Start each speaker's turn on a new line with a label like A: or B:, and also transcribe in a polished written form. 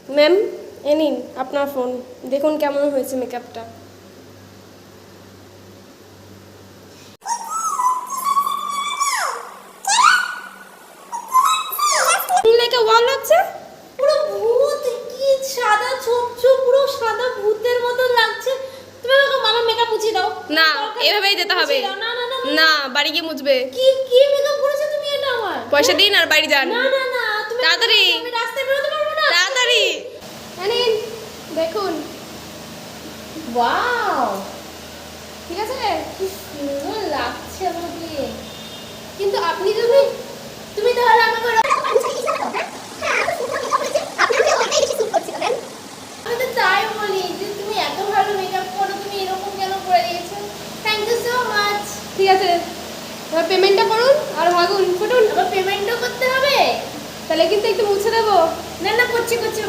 A: Ma'am এ নিন আপনার phone, দেখুন কেমন হয়েছে মেকআপটা। ওয়াল আছে
B: পুরো ভূত, কি সাদা ছোপ ছোপ পুরো সাদা ভূতের মতো লাগছে। তুমি আমাকে মামার মেকআপ মুছিয়ে দাও।
A: না, এভাবেই যেতে হবে।
B: না না না
A: না, বাড়ি গিয়ে মুছবে।
B: কি কি মেকআপ করেছো তুমি এটা আমার?
A: পয়সা দিন আর বাড়ি যান।
B: না না না তুমি
A: তাড়াতাড়ি।
B: আমি রাস্তায় বেরোতে পারবো না।
A: তাড়াতাড়ি নিন, দেখুন।
B: ওয়াও,
A: ঠিক আছে,
B: কি সুন্দর লাগছে আমাকে।
A: কিন্তু আপনি যদি
B: তুমি তাহলে আমাকে আমি তো তাই বলি যে তুমি এত ভালো মেকআপ করো, তুমি এরকম কেন করে দিয়েছো? Thank you so much.
A: ঠিক আছে, এবার পেমেন্টটা করুন আর ভাগুন, ফুটুন।
B: আবার পেমেন্টও করতে হবে?
A: তাহলে কিন্তু একটু মুছে দেবো।
B: না না, করছি করছি।